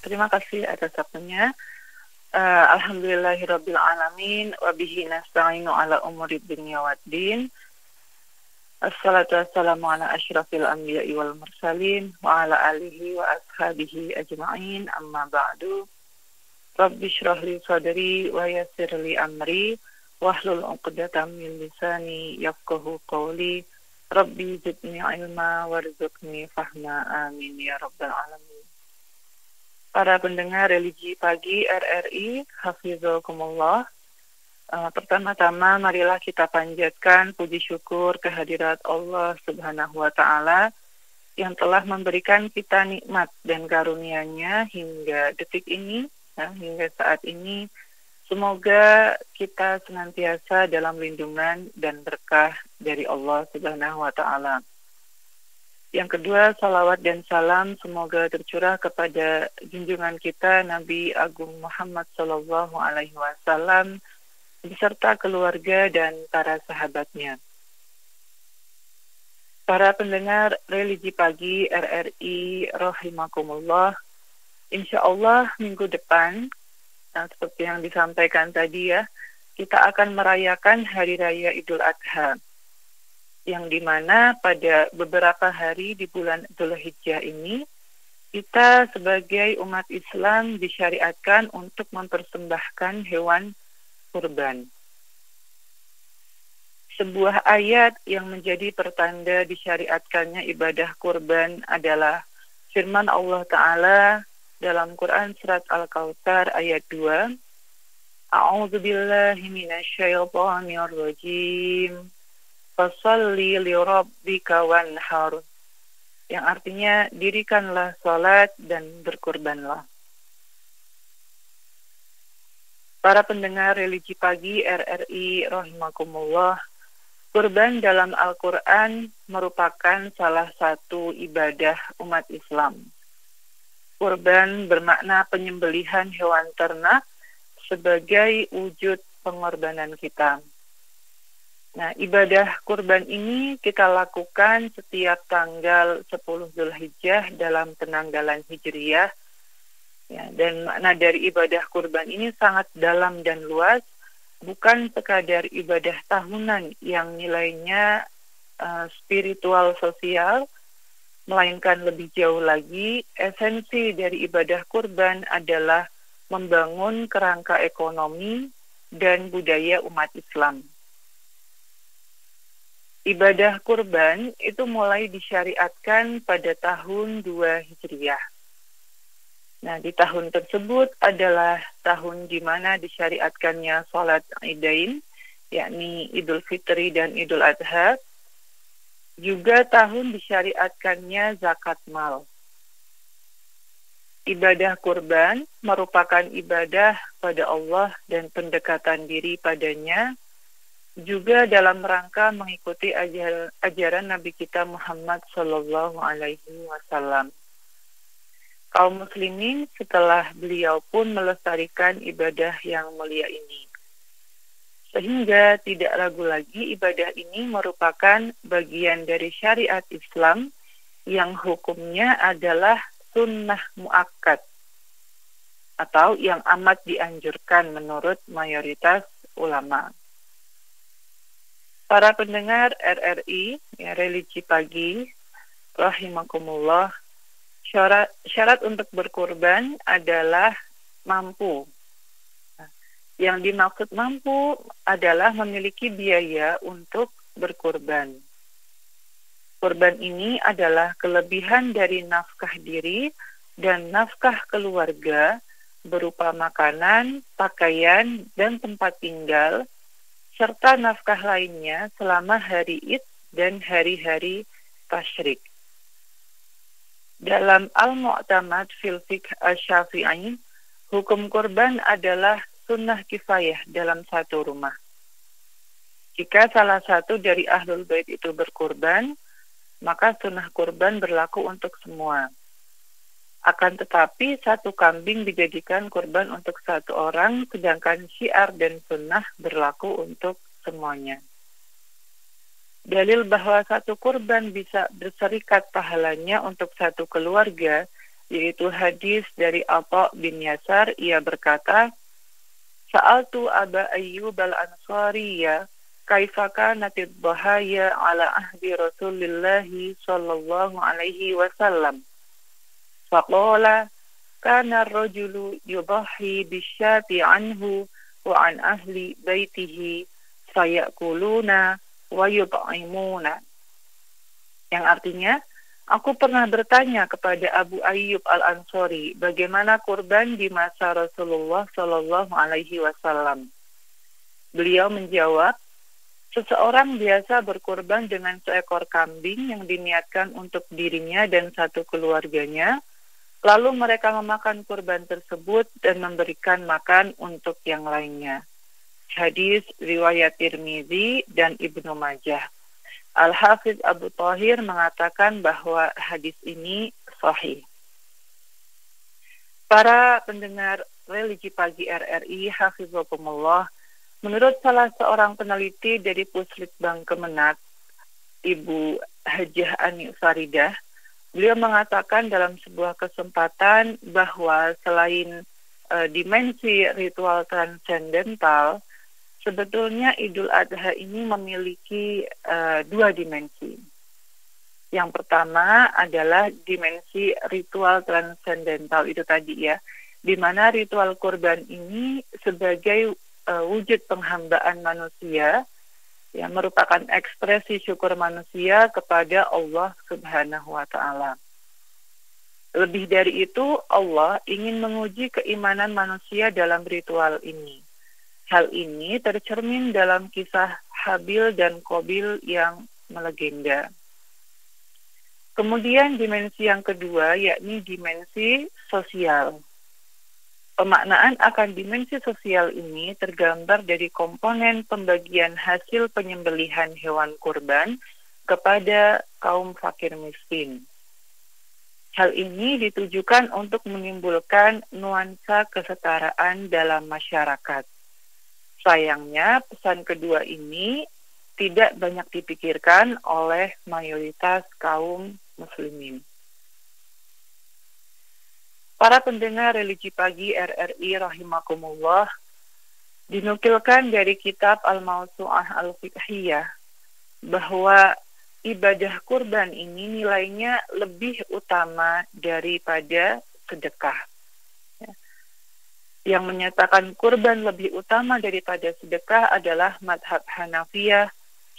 Terima kasih atas waktunya. Alhamdulillahirabbil alamin wa bihi nasta'inu ala umuri dunya waddin. Assalatu wassalamu ala asyrafil anbiya'i wal mursalin wa ala alihi wa ashabihi ajma'in, amma ba'du. Rabbi shrah li sadri wa yassir li amri wahlul 'uqdatam min lisani yafqahu qawli. Rabbi zidni ilma warzuqni fahma, amin ya rabbal alamin. Para pendengar religi pagi RRI, hafizakumullah. Pertama-tama marilah kita panjatkan puji syukur kehadirat Allah Subhanahu wa Ta'ala yang telah memberikan kita nikmat dan karunia-Nya hingga detik ini, hingga saat ini. Semoga kita senantiasa dalam lindungan dan berkah dari Allah Subhanahu wa Ta'ala. Yang kedua, salawat dan salam semoga tercurah kepada junjungan kita Nabi Agung Muhammad Sallallahu Alaihi Wasallam beserta keluarga dan para sahabatnya. Para pendengar religi pagi RRI rahimakumullah, insya Allah minggu depan, seperti yang disampaikan tadi ya, kita akan merayakan Hari Raya Idul Adha, yang dimana pada beberapa hari di bulan Dzulhijjah ini, kita sebagai umat Islam disyariatkan untuk mempersembahkan hewan kurban. Sebuah ayat yang menjadi pertanda disyariatkannya ibadah kurban adalah firman Allah Ta'ala dalam Quran Surat Al-Kautsar ayat 2. A'udzubillahi minasyaitonirrajim. Fasalli lirabbika wanhar, yang artinya dirikanlah salat dan berkurbanlah. Para pendengar religi pagi RRI rahimakumullah, kurban dalam Al-Quran merupakan salah satu ibadah umat Islam. Kurban bermakna penyembelihan hewan ternak sebagai wujud pengorbanan kita. Nah, ibadah kurban ini kita lakukan setiap tanggal 10 Dzulhijjah dalam penanggalan Hijriyah. Ya, dan makna dari ibadah kurban ini sangat dalam dan luas, bukan sekadar ibadah tahunan yang nilainya spiritual sosial, melainkan lebih jauh lagi, esensi dari ibadah kurban adalah membangun kerangka ekonomi dan budaya umat Islam. Ibadah kurban itu mulai disyariatkan pada tahun 2 Hijriah. Nah, di tahun tersebut adalah tahun di mana disyariatkannya sholat Idain, yakni Idul Fitri dan Idul Adha. Juga tahun disyariatkannya zakat mal. Ibadah kurban merupakan ibadah pada Allah dan pendekatan diri padanya, juga dalam rangka mengikuti ajaran Nabi kita Muhammad Sallallahu Alaihi Wasallam. Kaum muslimin setelah beliau pun melestarikan ibadah yang mulia ini. Sehingga tidak ragu lagi ibadah ini merupakan bagian dari syariat Islam yang hukumnya adalah sunnah muakkad atau yang amat dianjurkan menurut mayoritas ulama. Para pendengar RRI, ya, religi pagi, rahimakumullah, syarat untuk berkurban adalah mampu. Yang dimaksud mampu adalah memiliki biaya untuk berkurban. Kurban ini adalah kelebihan dari nafkah diri dan nafkah keluarga berupa makanan, pakaian, dan tempat tinggal, serta nafkah lainnya selama hari Id dan hari-hari tasyrik. Dalam Al-Mu'tamad fil Fiqh Asy-Syafi'i, hukum kurban adalah sunnah kifayah dalam satu rumah. Jika salah satu dari ahlul bait itu berkurban, maka sunnah kurban berlaku untuk semua. Akan tetapi satu kambing dijadikan kurban untuk satu orang, sedangkan syiar dan sunnah berlaku untuk semuanya. Dalil bahwa satu kurban bisa berserikat pahalanya untuk satu keluarga yaitu hadis dari Atha bin Yasar. Ia berkata, Sa'altu Aba Ayyub al-Ansariya kaifa kanatid dhahaya ala ahdi Rasulillahi sallallahu alaihi wasallam. Faqala kana ar-rajulu yudahhi bisyati anhu wa an ahli baitihi fayakuluna wa yut'imuna. Yang artinya, aku pernah bertanya kepada Abu Ayyub al-Ansari bagaimana kurban di masa Rasulullah Shallallahu Alaihi Wasallam. Beliau menjawab, seseorang biasa berkurban dengan seekor kambing yang diniatkan untuk dirinya dan satu keluarganya, lalu mereka memakan kurban tersebut dan memberikan makan untuk yang lainnya. Hadis riwayat Tirmizi dan Ibnu Majah. Al-Hafiz Abu Thahir mengatakan bahwa hadis ini sahih. Para pendengar religi pagi RRI, Hafizakumullah, menurut salah seorang peneliti dari Puslitbang Kemenak, Ibu Hajah Ani Faridah, beliau mengatakan dalam sebuah kesempatan bahwa selain dimensi ritual transendental, sebetulnya Idul Adha ini memiliki dua dimensi. Yang pertama adalah dimensi ritual transendental itu tadi ya, di mana ritual kurban ini sebagai wujud penghambaan manusia yang merupakan ekspresi syukur manusia kepada Allah Subhanahu wa Ta'ala. Lebih dari itu, Allah ingin menguji keimanan manusia dalam ritual ini. Hal ini tercermin dalam kisah Habil dan Qabil yang melegenda. Kemudian dimensi yang kedua yakni dimensi sosial. Pemaknaan akan dimensi sosial ini tergambar dari komponen pembagian hasil penyembelihan hewan kurban kepada kaum fakir miskin. Hal ini ditujukan untuk menimbulkan nuansa kesetaraan dalam masyarakat. Sayangnya, pesan kedua ini tidak banyak dipikirkan oleh mayoritas kaum muslimin. Para pendengar religi pagi RRI rahimakumullah, dinukilkan dari kitab Al-Mawsu'ah Al-Fiqhiyah bahwa ibadah kurban ini nilainya lebih utama daripada sedekah. Yang menyatakan kurban lebih utama daripada sedekah adalah madhab Hanafiyah,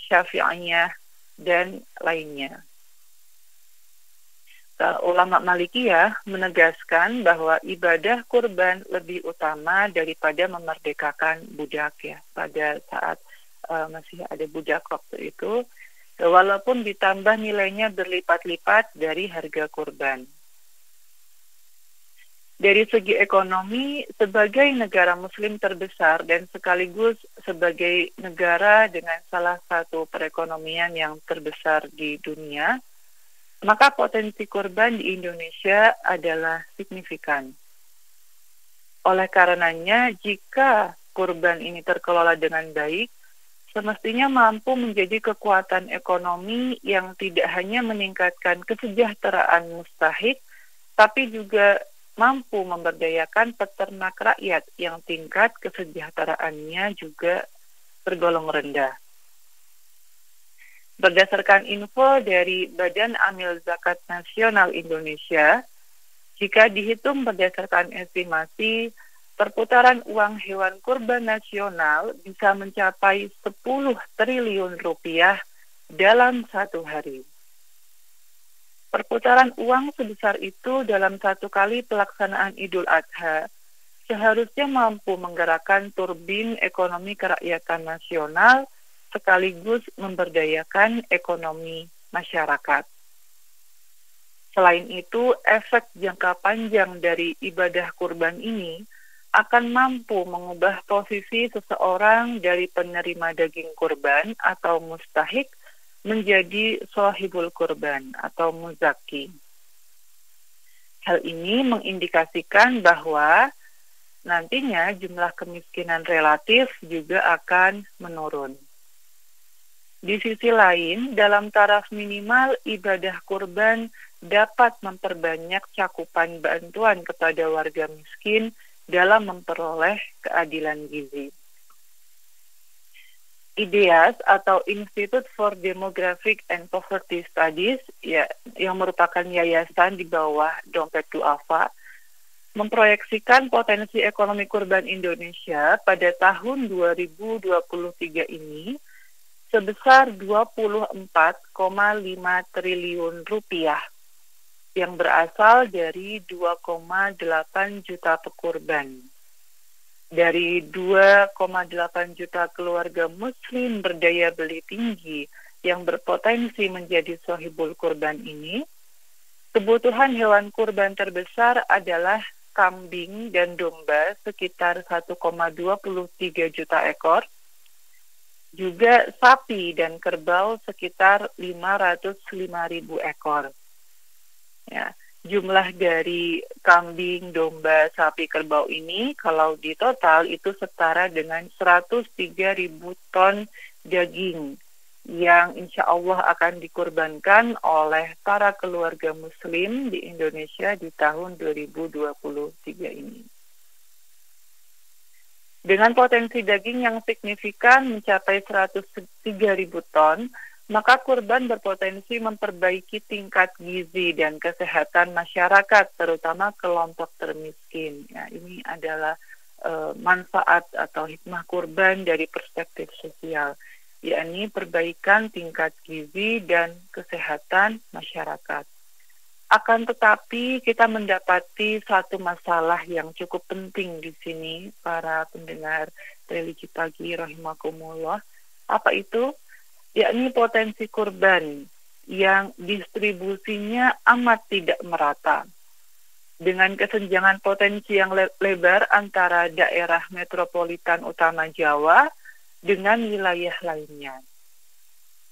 Syafi'iyah, dan lainnya. Ulama Malikiyah menegaskan bahwa ibadah kurban lebih utama daripada memerdekakan budak ya pada saat masih ada budak waktu itu, walaupun ditambah nilainya berlipat-lipat dari harga kurban. Dari segi ekonomi, sebagai negara muslim terbesar dan sekaligus sebagai negara dengan salah satu perekonomian yang terbesar di dunia, maka potensi kurban di Indonesia adalah signifikan. Oleh karenanya, jika kurban ini terkelola dengan baik, semestinya mampu menjadi kekuatan ekonomi yang tidak hanya meningkatkan kesejahteraan mustahik, tapi juga mampu memberdayakan peternak rakyat yang tingkat kesejahteraannya juga tergolong rendah. Berdasarkan info dari Badan Amil Zakat Nasional Indonesia, jika dihitung berdasarkan estimasi, perputaran uang hewan kurban nasional bisa mencapai 10 triliun rupiah dalam satu hari. Perputaran uang sebesar itu dalam satu kali pelaksanaan Idul Adha seharusnya mampu menggerakkan turbin ekonomi kerakyatan nasional sekaligus memberdayakan ekonomi masyarakat. Selain itu, efek jangka panjang dari ibadah kurban ini akan mampu mengubah posisi seseorang dari penerima daging kurban atau mustahik menjadi sahibul kurban atau muzaki. Hal ini mengindikasikan bahwa nantinya jumlah kemiskinan relatif juga akan menurun. Di sisi lain, dalam taraf minimal ibadah kurban dapat memperbanyak cakupan bantuan kepada warga miskin dalam memperoleh keadilan gizi. IDEAS atau Institute for Demographic and Poverty Studies yang merupakan yayasan di bawah Dompet Duafa memproyeksikan potensi ekonomi kurban Indonesia pada tahun 2023 ini sebesar 24,5 triliun rupiah yang berasal dari 2,8 juta pekurban. Dari 2,8 juta keluarga muslim berdaya beli tinggi yang berpotensi menjadi sohibul kurban ini, kebutuhan hewan kurban terbesar adalah kambing dan domba sekitar 1,23 juta ekor, juga sapi dan kerbau sekitar 505.000 ekor. Ya. Jumlah dari kambing, domba, sapi, kerbau ini kalau di total itu setara dengan 103.000 ton daging yang insya Allah akan dikurbankan oleh para keluarga muslim di Indonesia di tahun 2023 ini. Dengan potensi daging yang signifikan mencapai 103.000 ton, maka kurban berpotensi memperbaiki tingkat gizi dan kesehatan masyarakat, terutama kelompok termiskin. Ya, ini adalah manfaat atau hikmah kurban dari perspektif sosial, yakni perbaikan tingkat gizi dan kesehatan masyarakat. Akan tetapi kita mendapati satu masalah yang cukup penting di sini, para pendengar religi pagi rahimakumullah. Apa itu? Yakni potensi kurban yang distribusinya amat tidak merata. Dengan kesenjangan potensi yang lebar antara daerah metropolitan utama Jawa dengan wilayah lainnya.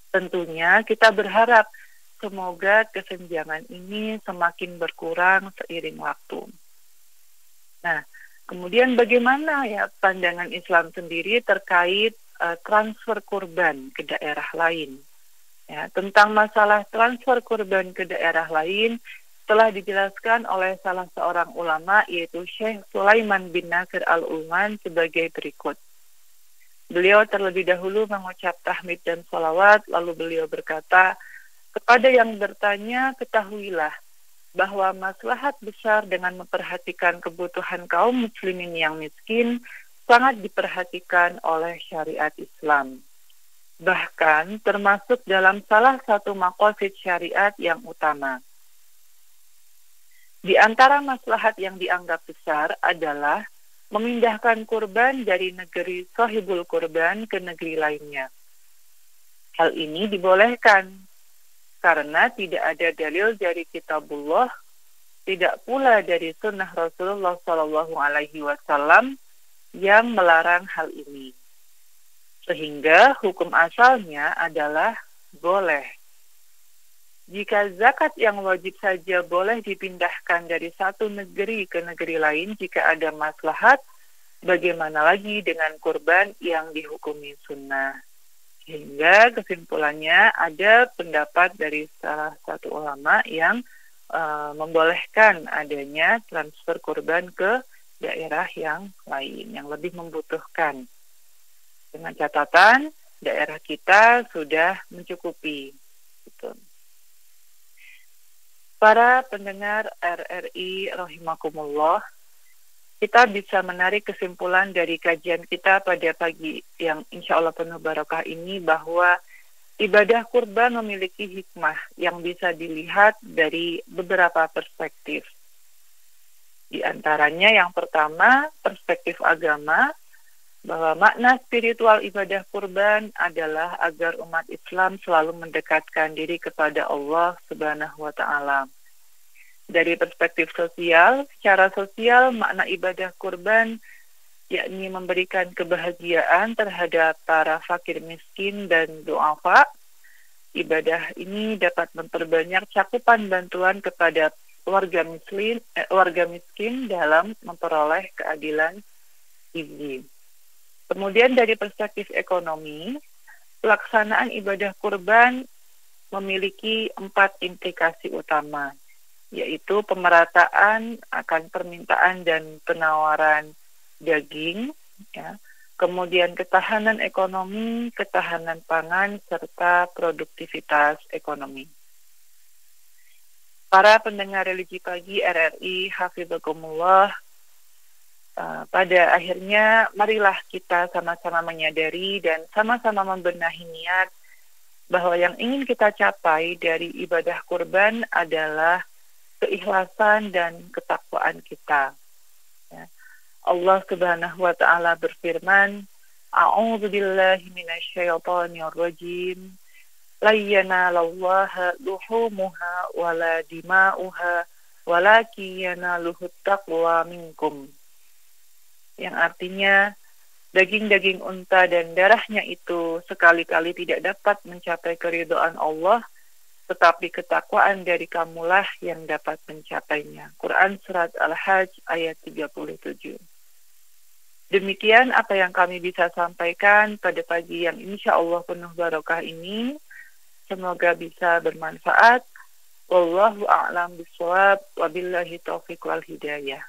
Tentunya kita berharap semoga kesenjangan ini semakin berkurang seiring waktu. Nah, kemudian bagaimana ya pandangan Islam sendiri terkait transfer kurban ke daerah lain? Ya, tentang masalah transfer kurban ke daerah lain telah dijelaskan oleh salah seorang ulama, yaitu Syekh Sulaiman bin Nasir Al-Uman sebagai berikut. Beliau terlebih dahulu mengucap tahmid dan sholawat, lalu beliau berkata, kepada yang bertanya, ketahuilah bahwa maslahat besar dengan memperhatikan kebutuhan kaum muslimin yang miskin sangat diperhatikan oleh syariat Islam. Bahkan termasuk dalam salah satu maqasid syariat yang utama. Di antara maslahat yang dianggap besar adalah memindahkan kurban dari negeri sohibul kurban ke negeri lainnya. Hal ini dibolehkan karena tidak ada dalil dari kitabullah, tidak pula dari sunnah Rasulullah SAW yang melarang hal ini. Sehingga hukum asalnya adalah boleh. Jika zakat yang wajib saja boleh dipindahkan dari satu negeri ke negeri lain jika ada maslahat, bagaimana lagi dengan kurban yang dihukumi sunnah? Sehingga kesimpulannya ada pendapat dari salah satu ulama yang membolehkan adanya transfer kurban ke daerah yang lain, yang lebih membutuhkan. Dengan catatan, daerah kita sudah mencukupi. Gitu. Para pendengar RRI rahimakumullah, kita bisa menarik kesimpulan dari kajian kita pada pagi yang insya Allah penuh barokah ini bahwa ibadah kurban memiliki hikmah yang bisa dilihat dari beberapa perspektif. Di antaranya yang pertama, perspektif agama, bahwa makna spiritual ibadah kurban adalah agar umat Islam selalu mendekatkan diri kepada Allah Subhanahu wa Ta'ala. Dari perspektif sosial, secara sosial makna ibadah kurban yakni memberikan kebahagiaan terhadap para fakir miskin dan du'afa. Ibadah ini dapat memperbanyak cakupan bantuan kepada warga miskin dalam memperoleh keadilan gizi. Kemudian dari perspektif ekonomi, pelaksanaan ibadah kurban memiliki 4 implikasi utama, yaitu pemerataan akan permintaan dan penawaran daging, ya, kemudian ketahanan ekonomi, ketahanan pangan, serta produktivitas ekonomi. Para pendengar religi pagi RRI, Hafizakumullah, pada akhirnya marilah kita sama-sama menyadari dan sama-sama membenahi niat bahwa yang ingin kita capai dari ibadah kurban adalah keikhlasan dan ketakwaan kita. Ya. Allah Subhanahu wa taala berfirman, A'udzu billahi minasyaitonir rajim. La yanalallaha luhumuha wala dima'uha walakin yanaluhut taqwa minkum. Yang artinya daging-daging unta dan darahnya itu sekali-kali tidak dapat mencapai keridhaan Allah, tetapi ketakwaan dari kamulah yang dapat mencapainya. Quran Surat Al-Hajj ayat 37. Demikian apa yang kami bisa sampaikan pada pagi yang insya Allah penuh barokah ini. Semoga bisa bermanfaat. Wallahu a'lam bishawab. Wabillahi taufiq wal hidayah.